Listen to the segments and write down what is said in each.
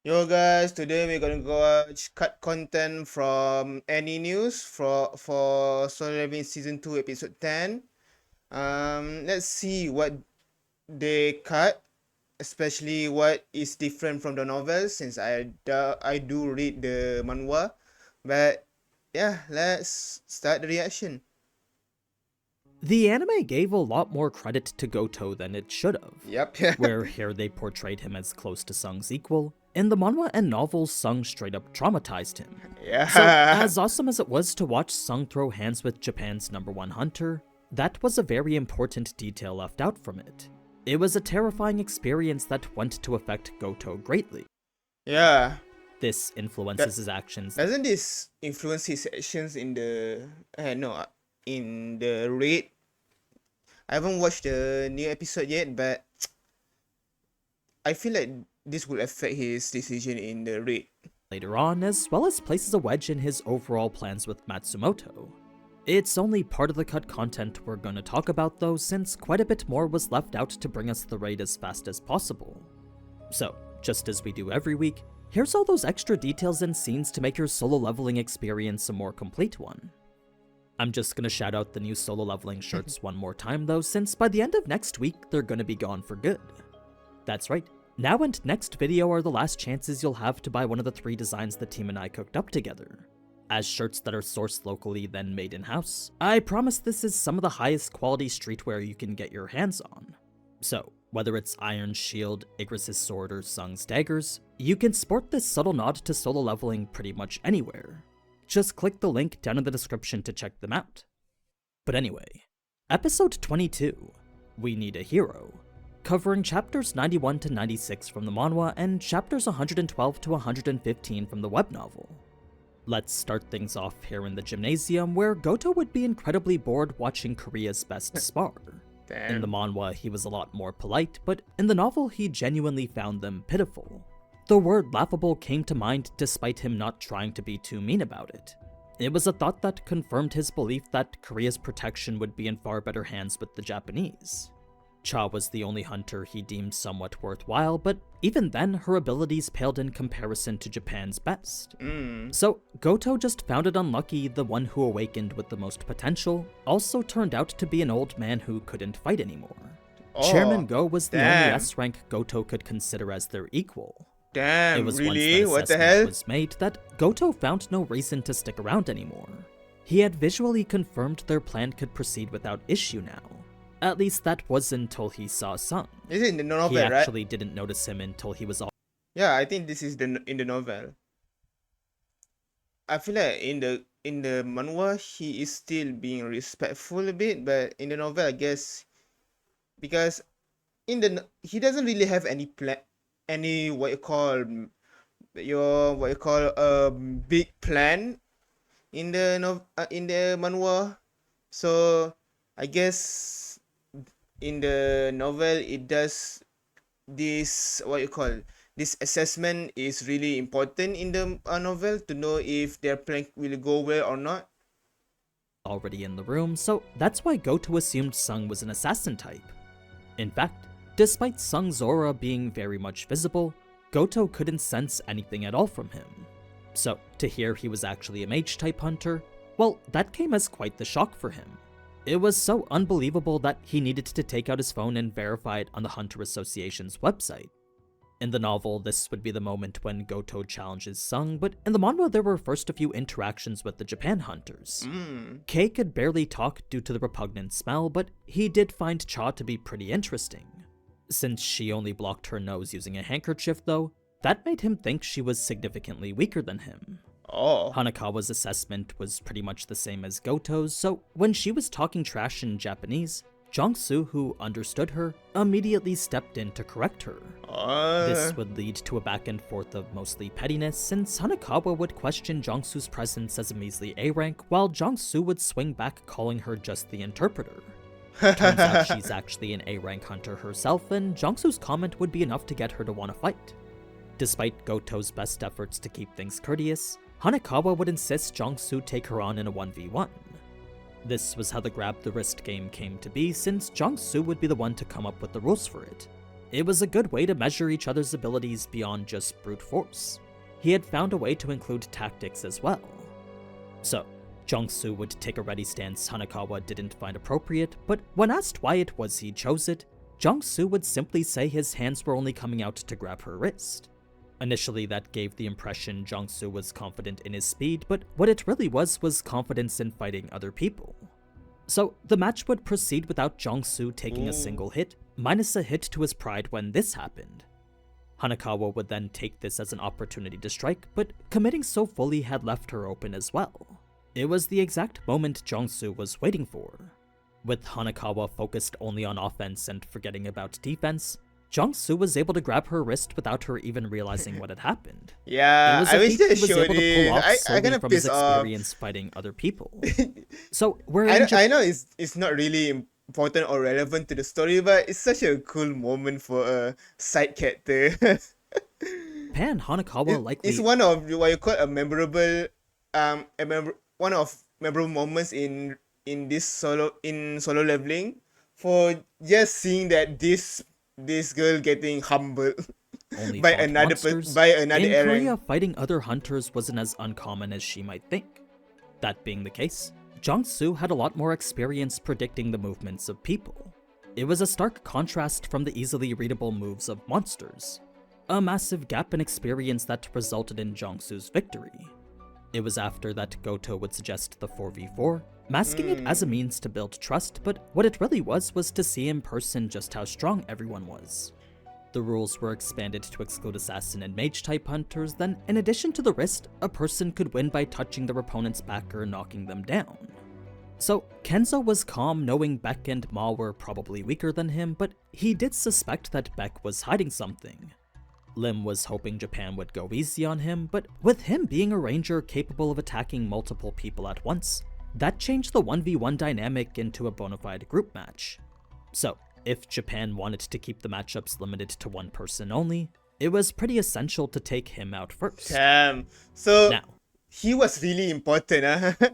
Yo guys, today we're gonna go watch cut content from AniNews for Solo Leveling Season 2 Episode 10. Let's see what they cut, especially what is different from the novel since I do read the manhwa. But yeah, let's start the reaction. The anime gave a lot more credit to Goto than it should have. Yep. Where here they portrayed him as close to Sung's equal, in the manhwa and novels Sung straight up traumatized him. Yeah. So, as awesome as it was to watch Sung throw hands with Japan's #1 hunter, that was a very important detail left out from it. It was a terrifying experience that went to affect Goto greatly. Yeah. This influences his actions. Doesn't this influence his actions in the no in the raid? I haven't watched the new episode yet, but I feel like this will affect his decision in the raid. Later on, as well as places a wedge in his overall plans with Matsumoto. It's only part of the cut content we're gonna talk about though, since quite a bit more was left out to bring us the raid as fast as possible. So, just as we do every week, here's all those extra details and scenes to make your solo leveling experience a more complete one. I'm just gonna shout out the new solo leveling shirts one more time though, since by the end of next week, they're gonna be gone for good. That's right, now and next video are the last chances you'll have to buy one of the 3 designs the team and I cooked up together. As shirts that are sourced locally then made in-house, I promise this is some of the highest quality streetwear you can get your hands on. So, whether it's Iron's shield, Igris' sword, or Sung's daggers, you can sport this subtle nod to solo leveling pretty much anywhere. Just click the link down in the description to check them out. But anyway, episode 22, We Need a Hero, covering chapters 91 to 96 from the manhwa and chapters 112 to 115 from the web novel. Let's start things off here in the gymnasium, where Goto would be incredibly bored watching Korea's best spar. Damn. In the manhwa, he was a lot more polite, but in the novel, he genuinely found them pitiful. The word laughable came to mind despite him not trying to be too mean about it. It was a thought that confirmed his belief that Korea's protection would be in far better hands with the Japanese. Cha was the only hunter he deemed somewhat worthwhile, but even then, her abilities paled in comparison to Japan's best. So, Goto just found it unlucky the one who awakened with the most potential also turned out to be an old man who couldn't fight anymore. Chairman Go was the only S-rank Goto could consider as their equal. Damn, It was really? once What that the assessment hell? was made that Goto found no reason to stick around anymore. He had visually confirmed their plan could proceed without issue now. At least that was until he saw Sung. Is it in the novel, He right? actually didn't notice him until he was Yeah, I think this is in the novel. I feel like in the manhwa he is still being respectful a bit, but in the novel I guess because he doesn't really have any plan, any what you call a big plan in in the manhwa. So I guess in the novel it does this this assessment is really important in the novel to know if their plan will go well or not. already in the room, so that's why Goto assumed Sung was an assassin type. In fact, despite Sung's aura being very much visible, Goto couldn't sense anything at all from him. So, to hear he was actually a mage-type hunter, well, that came as quite the shock for him. It was so unbelievable that he needed to take out his phone and verify it on the Hunter Association's website. In the novel, this would be the moment when Goto challenges Sung, but in the manhwa there were first a few interactions with the Japan hunters. Kei could barely talk due to the repugnant smell, but he did find Cha to be pretty interesting. Since she only blocked her nose using a handkerchief though, that made him think she was significantly weaker than him. Oh. Hanakawa's assessment was pretty much the same as Goto's, so when she was talking trash in Japanese, Jong-soo, who understood her, immediately stepped in to correct her. This would lead to a back and forth of mostly pettiness, since Hanakawa would question Jong-soo's presence as a measly A-rank, while Jong-soo would swing back calling her just the interpreter. Turns out she's actually an A-rank hunter herself, and Jong-soo's comment would be enough to get her to want to fight. Despite Goto's best efforts to keep things courteous, Hanakawa would insist Jong-soo take her on in a 1v1. This was how the grab the wrist game came to be, since Jong-soo would be the one to come up with the rules for it. It was a good way to measure each other's abilities beyond just brute force. He had found a way to include tactics as well. So, Jong-soo would take a ready stance Hanakawa didn't find appropriate, but when asked why it was he chose it, Jong-soo would simply say his hands were only coming out to grab her wrist. Initially, that gave the impression Jong-soo was confident in his speed, but what it really was confidence in fighting other people. So, the match would proceed without Jong-soo taking a single hit, minus a hit to his pride when this happened. Hanakawa would then take this as an opportunity to strike, but committing so fully had left her open as well. It was the exact moment Jong-soo was waiting for. With Hanakawa focused only on offense and forgetting about defense, Jong-soo was able to grab her wrist without her even realizing what had happened. Yeah, It was I a wish feat they he was showed able to pull off it. I solely kind of from his pissed off. experience fighting other people. So, we're in I know it's not really important or relevant to the story, but it's such a cool moment for a side character. Japan, Hanakawa likely... It's one of what you call a memorable, one of memorable moments in this solo leveling, for just seeing that this girl getting humbled only by fought another monsters. by another In errand. Korea, fighting other hunters wasn't as uncommon as she might think. That being the case, Jong-soo had a lot more experience predicting the movements of people. It was a stark contrast from the easily readable moves of monsters. A massive gap in experience that resulted in Jong-soo's victory. It was after that Goto would suggest the 4v4, masking it as a means to build trust, but what it really was to see in person just how strong everyone was. The rules were expanded to exclude assassin and mage type hunters, then in addition to the wrist, a person could win by touching their opponent's back or knocking them down. So, Kenzo was calm knowing Beck and Ma were probably weaker than him, but he did suspect that Beck was hiding something. Lim was hoping Japan would go easy on him, but with him being a ranger capable of attacking multiple people at once, that changed the 1v1 dynamic into a bona fide group match. So, if Japan wanted to keep the matchups limited to one person only, it was pretty essential to take him out first. Damn. So Now, he was really important, huh?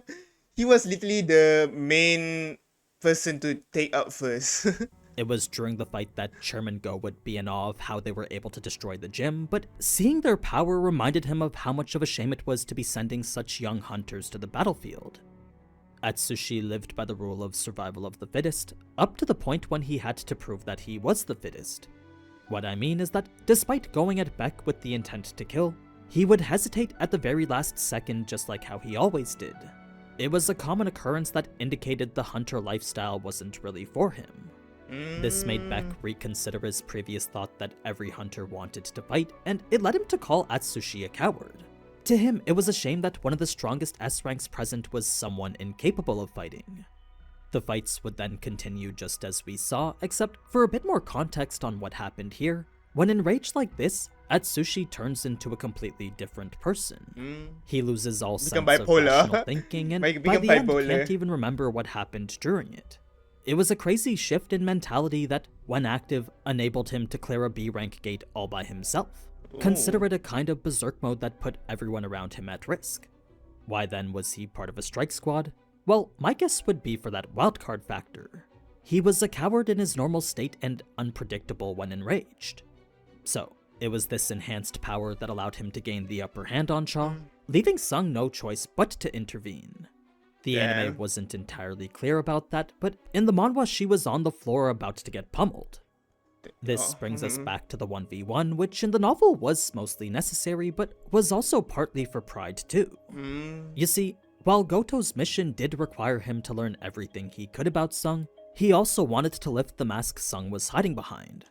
He was literally the main person to take out first. it was during the fight that Chairman Go would be in awe of how they were able to destroy the gym, but seeing their power reminded him of how much of a shame it was to be sending such young hunters to the battlefield. Atsushi lived by the rule of survival of the fittest, up to the point when he had to prove that he was the fittest. What I mean is that despite going at Beck with the intent to kill, he would hesitate at the very last second just like how he always did. It was a common occurrence that indicated the hunter lifestyle wasn't really for him. This made Beck reconsider his previous thought that every hunter wanted to fight, and it led him to call Atsushi a coward. To him, it was a shame that one of the strongest S ranks present was someone incapable of fighting. The fights would then continue just as we saw, except for a bit more context on what happened here. When enraged like this, Atsushi turns into a completely different person. He loses all sense of rational thinking and by the end can't even remember what happened during it. It was a crazy shift in mentality that, when active, enabled him to clear a B rank gate all by himself. Consider it a kind of berserk mode that put everyone around him at risk. Why then was he part of a strike squad? Well, my guess would be for that wildcard factor. He was a coward in his normal state and unpredictable when enraged. So, it was this enhanced power that allowed him to gain the upper hand on Shaw, leaving Sung no choice but to intervene. The anime wasn't entirely clear about that, but in the manhwa she was on the floor about to get pummeled. This brings us back to the 1v1, which in the novel was mostly necessary, but was also partly for pride too. You see, while Goto's mission did require him to learn everything he could about Sung, he also wanted to lift the mask Sung was hiding behind.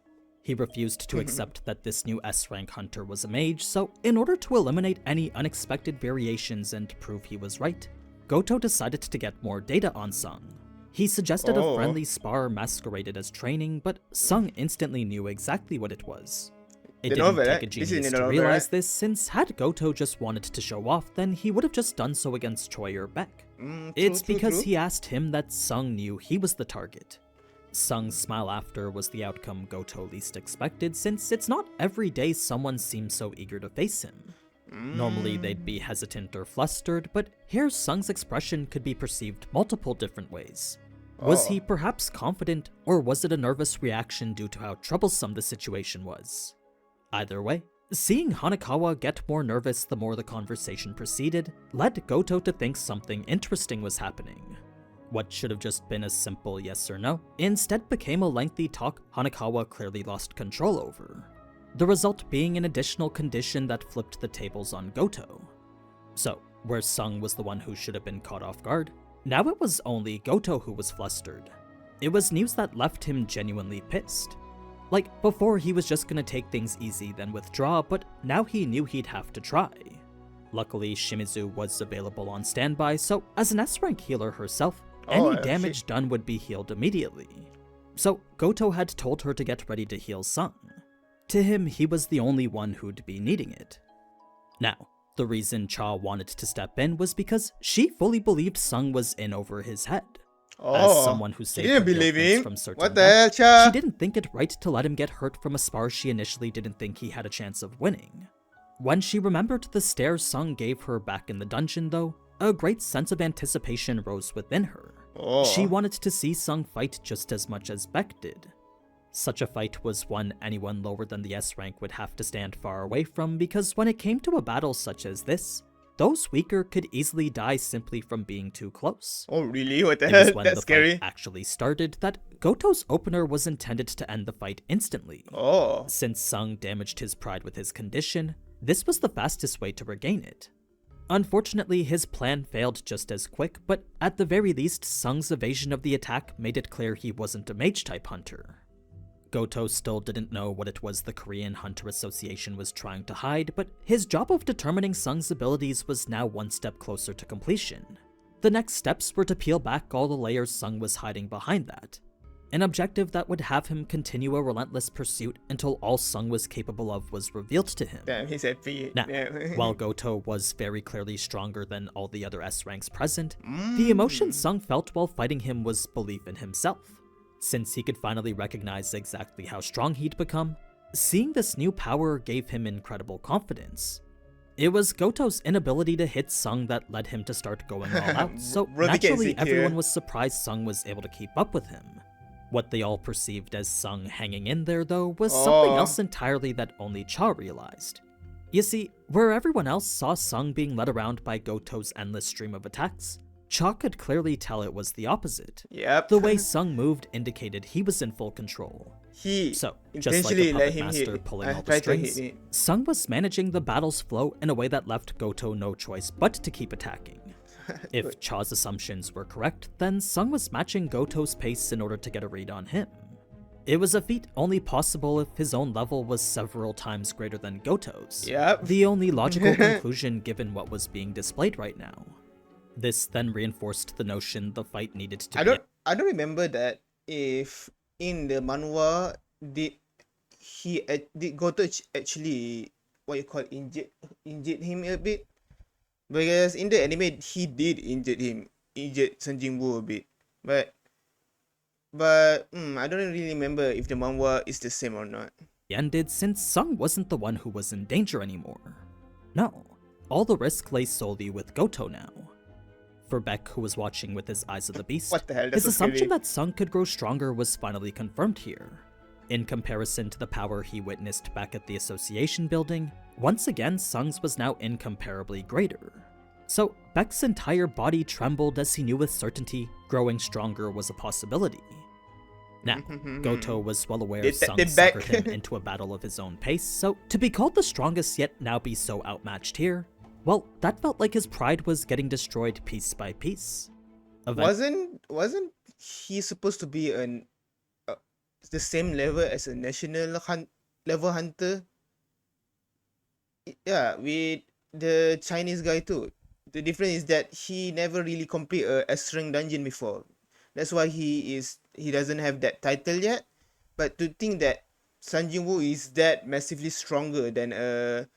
He refused to accept that this new S-rank hunter was a mage, so in order to eliminate any unexpected variations and prove he was right, Goto decided to get more data on Sung. He suggested a friendly spar masqueraded as training, but Sung instantly knew exactly what it was. It didn't take a genius to realize this, since had Goto just wanted to show off, then he would have just done so against Choi or Beck. It's because he asked him that Sung knew he was the target. Sung's smile after was the outcome Goto least expected, since it's not every day someone seems so eager to face him. Normally they'd be hesitant or flustered, but here Sung's expression could be perceived multiple different ways. Was he Oh. perhaps confident, or was it a nervous reaction due to how troublesome the situation was? Either way, seeing Hanakawa get more nervous the more the conversation proceeded led Goto to think something interesting was happening. What should have just been a simple yes or no instead became a lengthy talk Hanakawa clearly lost control over. The result being an additional condition that flipped the tables on Goto. So, where Sung was the one who should have been caught off guard, now it was only Goto who was flustered. It was news that left him genuinely pissed. Like, before he was just gonna take things easy then withdraw, but now he knew he'd have to try. Luckily, Shimizu was available on standby, so as an S-rank healer herself, Oh, any shit. damage done would be healed immediately. So Goto had told her to get ready to heal Sung. To him, he was the only one who'd be needing it. Now, the reason Cha wanted to step in was because she fully believed Sung was in over his head. As Oh. someone who She saved didn't her guild believe mates him. from certain What the hell, death, Cha? she didn't think it right to let him get hurt from a spar she initially didn't think he had a chance of winning. When she remembered the stare Sung gave her back in the dungeon though, a great sense of anticipation rose within her. Oh. She wanted to see Sung fight just as much as Beck did. Such a fight was one anyone lower than the S rank would have to stand far away from, because when it came to a battle such as this, those weaker could easily die simply from being too close. Oh, really? What the It was hell? when That's the scary. fight actually started that Goto's opener was intended to end the fight instantly. Oh. Since Sung damaged his pride with his condition, this was the fastest way to regain it. Unfortunately, his plan failed just as quick, but at the very least, Sung's evasion of the attack made it clear he wasn't a mage-type hunter. Goto still didn't know what it was the Korean Hunter Association was trying to hide, but his job of determining Sung's abilities was now one step closer to completion. The next steps were to peel back all the layers Sung was hiding behind that, an objective that would have him continue a relentless pursuit until all Sung was capable of was revealed to him. Damn, he's happy. Now, Yeah. while Goto was very clearly stronger than all the other S ranks present, the emotion Sung felt while fighting him was belief in himself. Since he could finally recognize exactly how strong he'd become, seeing this new power gave him incredible confidence. It was Goto's inability to hit Sung that led him to start going all out, so Brother gets naturally insecure. everyone was surprised Sung was able to keep up with him. What they all perceived as Sung hanging in there, though, was something Oh. else entirely that only Cha realized. You see, where everyone else saw Sung being led around by Goto's endless stream of attacks, Cha could clearly tell it was the opposite. Yep. The way Sung moved indicated he was in full control. He So, just like intentionally a let puppet him master hit. pulling all the Try to hit strings, it. Sung was managing the battle's flow in a way that left Goto no choice but to keep attacking. If Cha's assumptions were correct, then Sung was matching Goto's pace in order to get a read on him. It was a feat only possible if his own level was several times greater than Goto's. Yep. The only logical conclusion given what was being displayed right now. This then reinforced the notion the fight needed to be I don't remember that if in the manhwa did Goto actually what you call injured him a bit, because in the anime he did injured Sun Jin-woo a bit, but I don't really remember if the manhwa is the same or not. ended since Sung wasn't the one who was in danger anymore. No, all the risk lay solely with Goto now. For Beck, who was watching with his eyes of the beast, What the hell? That's his so assumption scary. that Sung could grow stronger was finally confirmed here. In comparison to the power he witnessed back at the association building, once again Sung's was now incomparably greater. So Beck's entire body trembled as he knew with certainty growing stronger was a possibility. Now, Goto was well aware Sung Detective Beck. suckered him into a battle of his own pace, so to be called the strongest yet now be so outmatched here, well, that felt like his pride was getting destroyed piece by piece. Wasn't he supposed to be the same level as a national level hunter? Yeah, with the Chinese guy too. The difference is that he never really complete a S-rank dungeon before. That's why he doesn't have that title yet. But to think that Sun Jin-woo is that massively stronger than a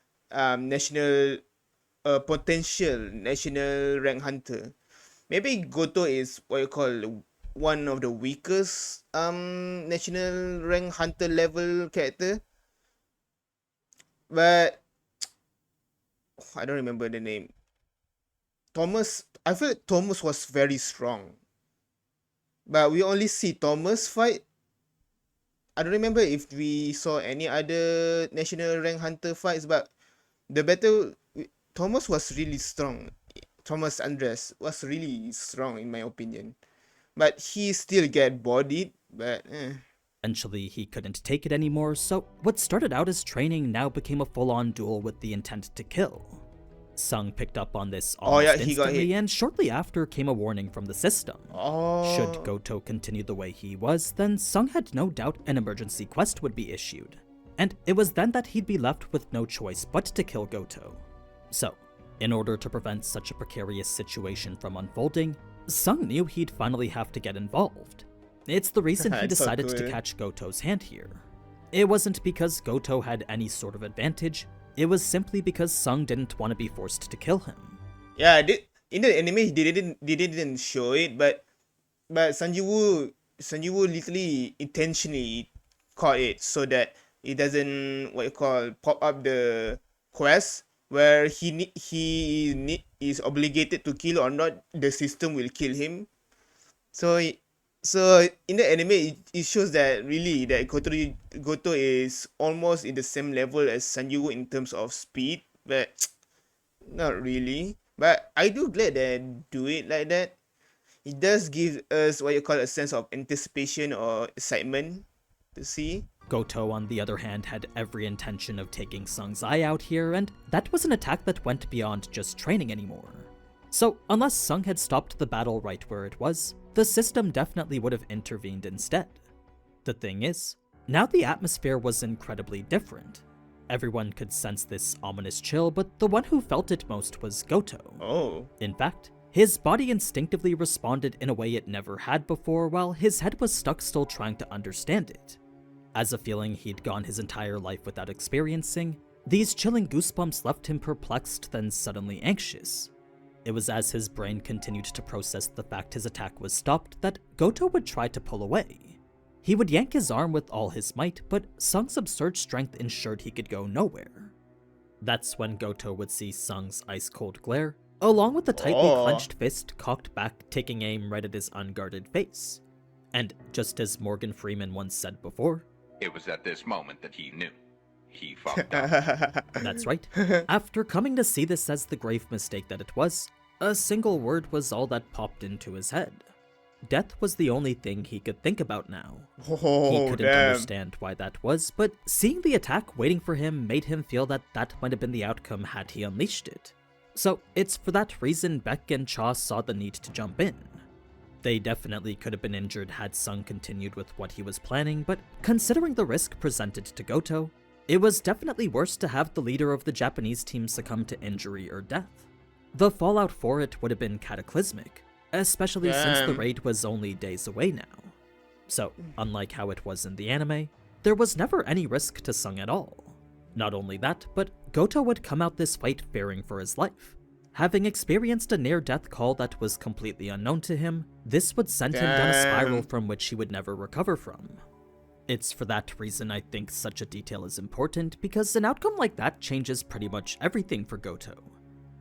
potential national rank hunter. Maybe Goto is what you call one of the weakest national rank hunter level character. But I don't remember the name. Thomas, I feel like Thomas was very strong. but we only see Thomas fight. I don't remember if we saw any other national rank hunter fights, but the battle Thomas was really strong. Thomas Andres was really strong in my opinion, but he still get bodied. But Eventually, he couldn't take it anymore, so what started out as training now became a full-on duel with the intent to kill. Sung picked up on this oh yeah, almost he got hit. instantly, and shortly after came a warning from the system. Should Oh, Goto continue the way he was, then Sung had no doubt an emergency quest would be issued. And it was then that he'd be left with no choice but to kill Goto. So, in order to prevent such a precarious situation from unfolding, Sung knew he'd finally have to get involved. It's the reason he it's so decided to cool. catch Goto's hand here. It wasn't because Goto had any sort of advantage, it was simply because Sung didn't want to be forced to kill him. Yeah, in the anime they didn't show it, but Sanjiwoo literally intentionally caught it so that it doesn't what you call pop up the quest where is obligated to kill or not. The system will kill him. So so in the anime it shows that really that Goto is almost in the same level as Sanjiwoo in terms of speed, but not really. But I do glad they do it like that. It does give us what you call a sense of anticipation or excitement to see. Goto, on the other hand, had every intention of taking Sung's eye out here, and that was an attack that went beyond just training anymore. So, unless Sung had stopped the battle right where it was, the system definitely would have intervened instead. The thing is, now the atmosphere was incredibly different. Everyone could sense this ominous chill, but the one who felt it most was Goto. Oh. In fact, his body instinctively responded in a way it never had before, while his head was stuck still trying to understand it. As a feeling he'd gone his entire life without experiencing, these chilling goosebumps left him perplexed, then suddenly anxious. It was as his brain continued to process the fact his attack was stopped that Goto would try to pull away. He would yank his arm with all his might, but Sung's absurd strength ensured he could go nowhere. That's when Goto would see Sung's ice-cold glare, along with the tightly clenched fist cocked back, taking aim right at his unguarded face. And just as Morgan Freeman once said before, it was at this moment that he knew. He fucked up. That's right. After coming to see this as the grave mistake that it was, a single word was all that popped into his head. Death was the only thing he could think about now. Oh, He couldn't damn. understand why that was, but seeing the attack waiting for him made him feel that that might have been the outcome had he unleashed it. So it's for that reason Beck and Cha saw the need to jump in. They definitely could have been injured had Sung continued with what he was planning, but considering the risk presented to Goto, it was definitely worse to have the leader of the Japanese team succumb to injury or death. The fallout for it would have been cataclysmic, especially since the Damn. raid was only days away now. So, unlike how it was in the anime, there was never any risk to Sung at all. Not only that, but Goto would come out this fight fearing for his life. Having experienced a near-death call that was completely unknown to him, this would send him down a spiral Damn. from which he would never recover from. It's for that reason I think such a detail is important, because an outcome like that changes pretty much everything for Goto.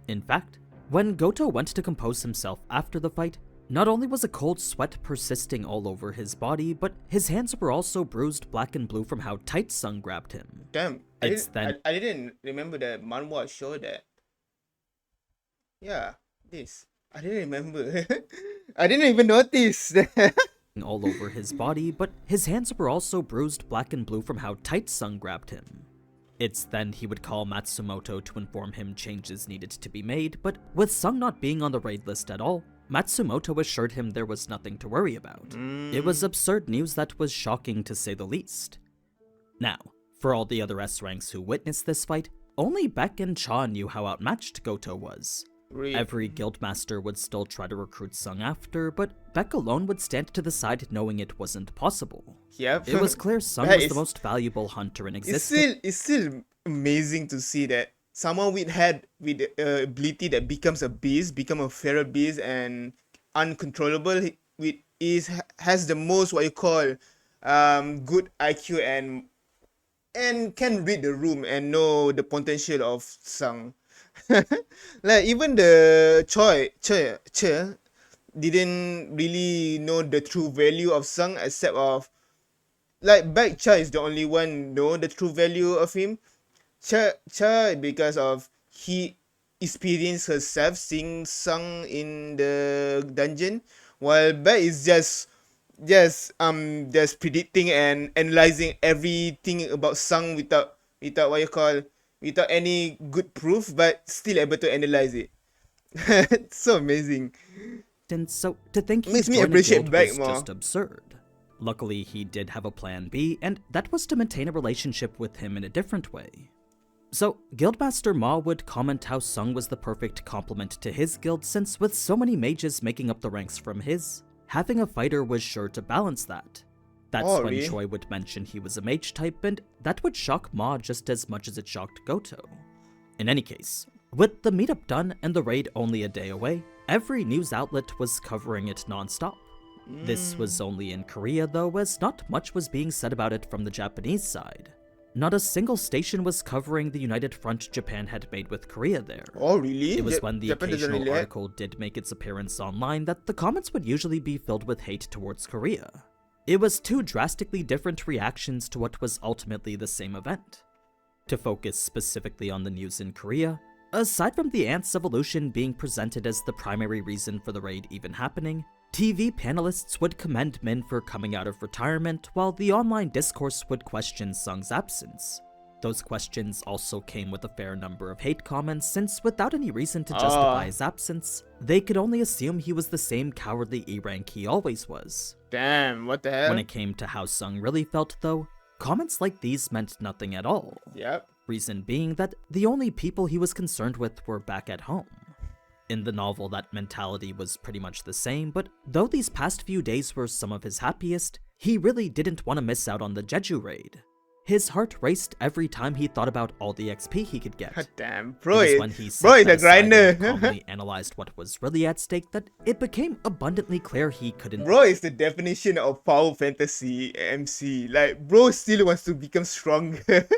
In fact, when Goto went to compose himself after the fight, not only was a cold sweat persisting all over his body, but his hands were also bruised black and blue from how tight Sung grabbed him. Damn. It's then- I didn't remember the manhwa show that. Yeah, this. I didn't remember. I didn't even notice. All over his body, but his hands were also bruised black and blue from how tight Sung grabbed him. It's then he would call Matsumoto to inform him changes needed to be made, but with Sung not being on the raid list at all, Matsumoto assured him there was nothing to worry about. It was absurd news that was shocking to say the least. Now, for all the other S ranks who witnessed this fight, only Beck and Cha knew how outmatched Goto was. Every guildmaster would still try to recruit Sung after, but Beck alone would stand to the side knowing it wasn't possible. Yep. It was clear Sung That was is- the most valuable hunter in existence. It's still amazing to see that someone with the ability that becomes a beast, become a feral beast and uncontrollable has the most what you call good IQ and can read the room and know the potential of Sung. Like even the Che, didn't really know the true value of Sung, except of like back Cha is the only one know the true value of him. Cha because of he experienced herself seeing Sung in the dungeon, while Back is just predicting and analyzing everything about Sung without what you call, without any good proof, but still able to analyze it. It's so amazing. And so, to think he'd Makes me join a appreciate guild Beck was more. just absurd. Luckily, he did have a plan B, and that was to maintain a relationship with him in a different way. So, Guildmaster Ma would comment how Sung was the perfect complement to his guild, since with so many mages making up the ranks from his, having a fighter was sure to balance that. That's Oh, when really? Choi would mention he was a mage type, and that would shock Ma just as much as it shocked Goto. In any case, with the meetup done and the raid only a day away, every news outlet was covering it non-stop. This was only in Korea though, as not much was being said about it from the Japanese side. Not a single station was covering the united front Japan had made with Korea there. Oh, really? It was when the Japan doesn't occasional really act? article did make its appearance online that the comments would usually be filled with hate towards Korea. It was two drastically different reactions to what was ultimately the same event. To focus specifically on the news in Korea, aside from the Ants' evolution being presented as the primary reason for the raid even happening, TV panelists would commend Min for coming out of retirement, while the online discourse would question Sung's absence. Those questions also came with a fair number of hate comments, since without any reason to justify his absence, they could only assume he was the same cowardly E-rank he always was. Damn, what the hell? When it came to how Sung really felt though, comments like these meant nothing at all. Yep. Reason being that the only people he was concerned with were back at home. In the novel, that mentality was pretty much the same, but though these past few days were some of his happiest, he really didn't want to miss out on the Jeju raid. His heart raced every time he thought about all the XP he could get. God damn, It bro, was when he bro set is that a aside and grinder. calmly analyzed what was really at stake that it became abundantly clear he couldn't Bro is the definition of power fantasy MC. Like, bro still wants to become stronger.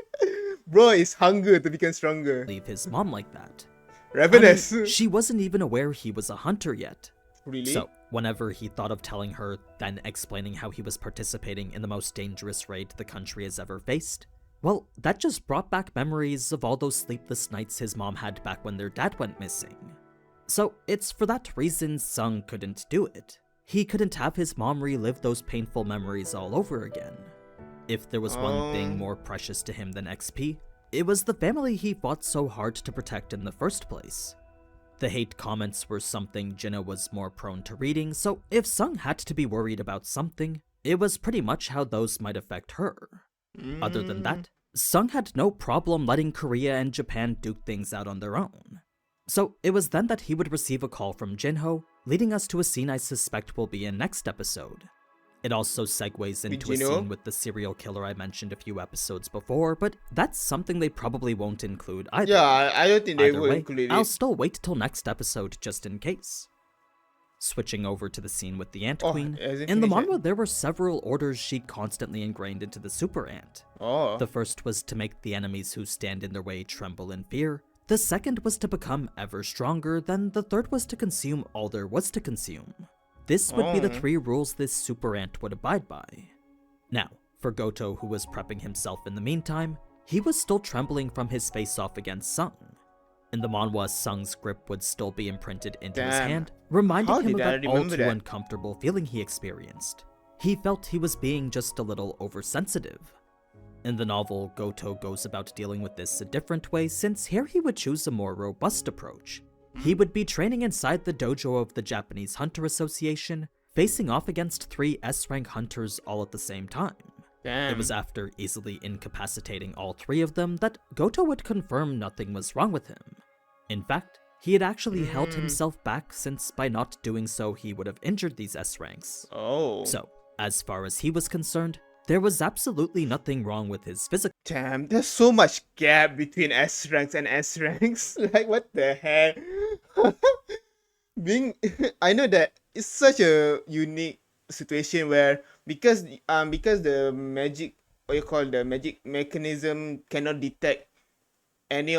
Bro is hunger to become stronger. leave his mom like that. Ravenous. She wasn't even aware he was a hunter yet. Really? So, whenever he thought of telling her, then explaining how he was participating in the most dangerous raid the country has ever faced, well, that just brought back memories of all those sleepless nights his mom had back when their dad went missing. So, it's for that reason Sung couldn't do it. He couldn't have his mom relive those painful memories all over again. If there was one thing more precious to him than XP, it was the family he fought so hard to protect in the first place. The hate comments were something Jinna was more prone to reading, so if Sung had to be worried about something, it was pretty much how those might affect her. Other than that, Sung had no problem letting Korea and Japan duke things out on their own. So it was then that he would receive a call from Jinho, leading us to a scene I suspect will be in next episode. It also segues into a Jinho? scene with the serial killer I mentioned a few episodes before, but that's something they probably won't include either. Yeah, I don't think they Either will way, include I'll it. still wait till next episode just in case. Switching over to the scene with the Ant Oh, Queen, it hasn't in the finished yet? manhwa there were several orders she constantly ingrained into the Super Ant. Oh. The first was to make the enemies who stand in their way tremble in fear, the second was to become ever stronger, then the third was to consume all there was to consume. This would be the 3 rules this Super Ant would abide by. Now, for Goto, who was prepping himself in the meantime, he was still trembling from his face-off against Sung. In the manhwa, Sung's grip would still be imprinted into his Damn. hand, reminding How him of did I that all remember too that? uncomfortable feeling he experienced. He felt he was being just a little oversensitive. In the novel, Goto goes about dealing with this a different way, since here he would choose a more robust approach. He would be training inside the dojo of the Japanese Hunter Association, facing off against 3 S-rank hunters all at the same time. Damn. It was after easily incapacitating all 3 of them that Goto would confirm nothing was wrong with him. In fact, he had actually held himself back, since by not doing so he would have injured these S-ranks. Oh. So, as far as he was concerned, there was absolutely nothing wrong with his physical Damn, there's so much gap between S ranks and S ranks. Like, what the heck? I know that it's such a unique situation where because the magic, what you call the magic mechanism cannot detect any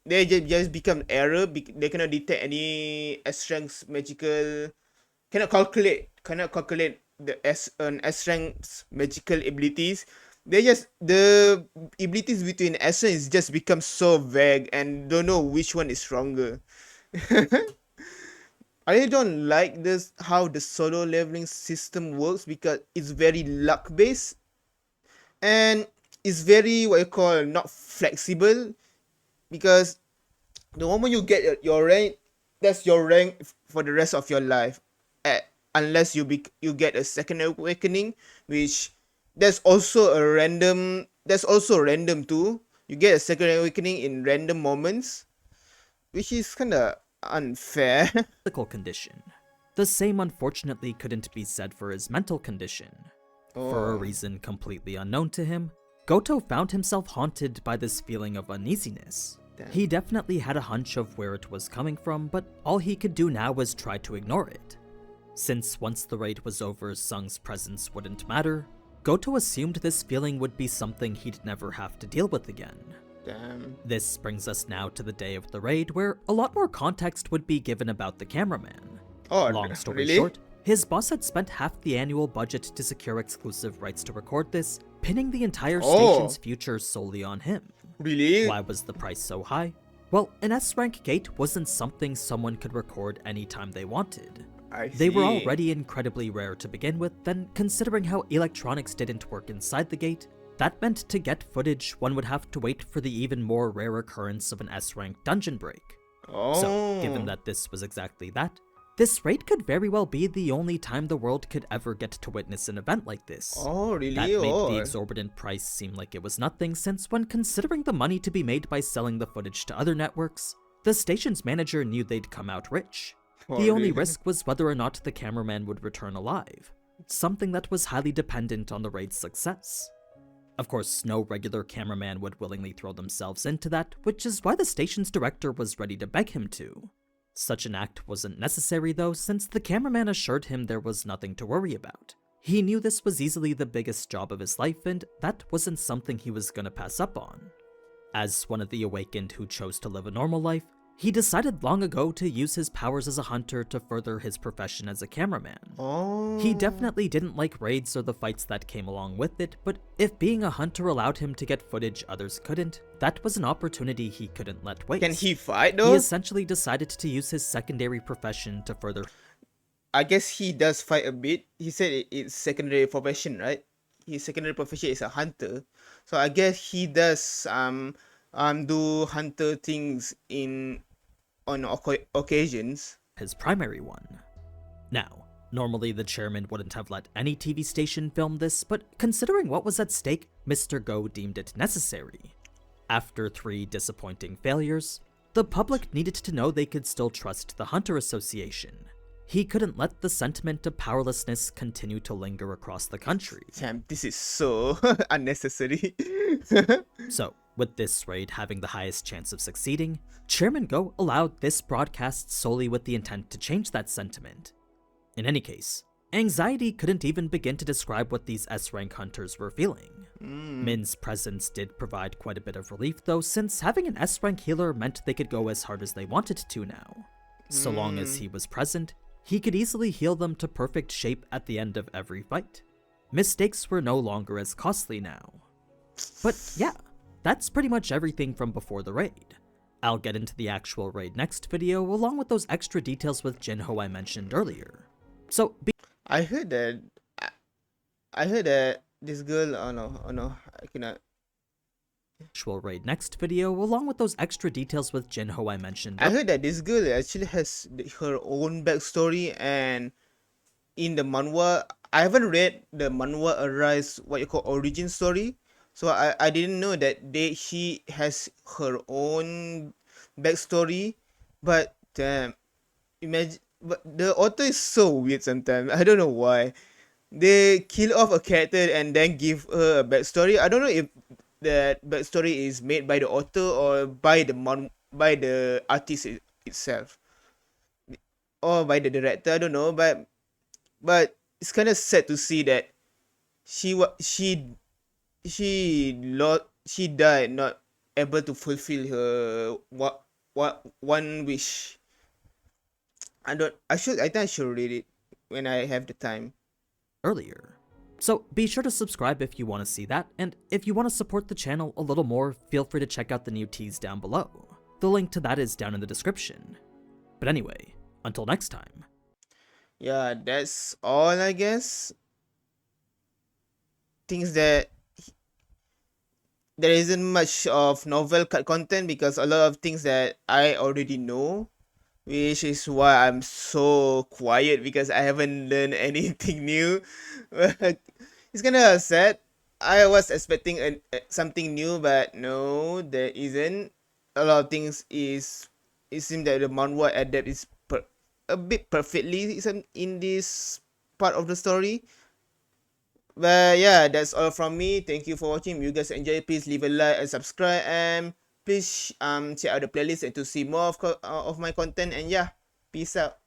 they just become error. They cannot detect any S ranks magical. Cannot calculate the S rank's magical abilities. They just the abilities between S ranks just become so vague and don't know which one is stronger. I don't like this how the solo leveling system works because it's very luck based and it's very what you call not flexible because the moment you get your rank, that's your rank for the rest of your life. Unless you get a second awakening, which there's also a random. That's also random too. You get a second awakening in random moments, which is kind of unfair. physical condition. The same unfortunately couldn't be said for his mental condition. For a Oh, reason completely unknown to him, Goto found himself haunted by this feeling of uneasiness. damn. He definitely had a hunch of where it was coming from, but all he could do now was try to ignore it. Since once the raid was over, Sung's presence wouldn't matter, Goto assumed this feeling would be something he'd never have to deal with again. Damn. This brings us now to the day of the raid, where a lot more context would be given about the cameraman. Oh, Long story really? short, his boss had spent half the annual budget to secure exclusive rights to record this, pinning the entire station's future solely on him. Really? Why was the price so high? Well, an S-rank gate wasn't something someone could record anytime they wanted. I see. They were already incredibly rare to begin with, then considering how electronics didn't work inside the gate, that meant to get footage, one would have to wait for the even more rare occurrence of an S-rank dungeon break. Oh. So, given that this was exactly that, this raid could very well be the only time the world could ever get to witness an event like this. Oh, really? That made Oh. the exorbitant price seem like it was nothing, since when considering the money to be made by selling the footage to other networks, the station's manager knew they'd come out rich. Oh, The only really? risk was whether or not the cameraman would return alive, something that was highly dependent on the raid's success. Of course, no regular cameraman would willingly throw themselves into that, which is why the station's director was ready to beg him to. Such an act wasn't necessary though, since the cameraman assured him there was nothing to worry about. He knew this was easily the biggest job of his life, and that wasn't something he was gonna pass up on. As one of the awakened who chose to live a normal life, he decided long ago to use his powers as a hunter to further his profession as a cameraman. Oh. He definitely didn't like raids or the fights that came along with it, but if being a hunter allowed him to get footage others couldn't, that was an opportunity he couldn't let waste. Can he fight He though? essentially decided to use his secondary profession to further. I guess he does fight a bit. He said it's secondary profession, right? His secondary profession is a hunter, so I guess he does do hunter things on occasions. His primary one. Now, normally the chairman wouldn't have let any TV station film this, but considering what was at stake, Mr. Go deemed it necessary. After 3 disappointing failures, the public needed to know they could still trust the Hunter Association. He couldn't let the sentiment of powerlessness continue to linger across the country. Damn, this is so unnecessary. So, with this raid having the highest chance of succeeding, Chairman Go allowed this broadcast solely with the intent to change that sentiment. In any case, anxiety couldn't even begin to describe what these S-rank hunters were feeling. Min's presence did provide quite a bit of relief though, since having an S-rank healer meant they could go as hard as they wanted to now. So long as he was present, he could easily heal them to perfect shape at the end of every fight. Mistakes were no longer as costly now. But yeah, that's pretty much everything from before the raid. I'll get into the actual raid next video, along with those extra details with Jinho I mentioned earlier. So, I heard that. I heard that this girl. Oh no, I cannot. actual raid next video, along with those extra details with Jinho I mentioned. I heard that this girl actually has her own backstory, and in the manhwa, I haven't read the manhwa Arise what you call origin story, so I didn't know that she has her own backstory. But damn, imagine. But the author is so weird sometimes. I don't know why. They kill off a character and then give her a backstory. I don't know if that backstory is made by the author or by the artist itself or by the director. I don't know, but it's kind of sad to see that she died not able to fulfill her what one wish. I think I should read it when I have the time. earlier. So be sure to subscribe if you want to see that, and if you want to support the channel a little more, feel free to check out the new teas down below. The link to that is down in the description. But anyway, until next time. Yeah, that's all, I guess. Things that there isn't much of novel cut content because a lot of things that I already know, which is why I'm so quiet because I haven't learned anything new. But it's kind of sad. I was expecting something new, but no, there isn't. A lot of things is it seems that the manhwa adapt is a bit perfectly in this part of the story. But yeah, that's all from me. Thank you for watching. If you guys enjoy, please leave a like and subscribe, and please check out the playlist and to see more of my content. And yeah, peace out.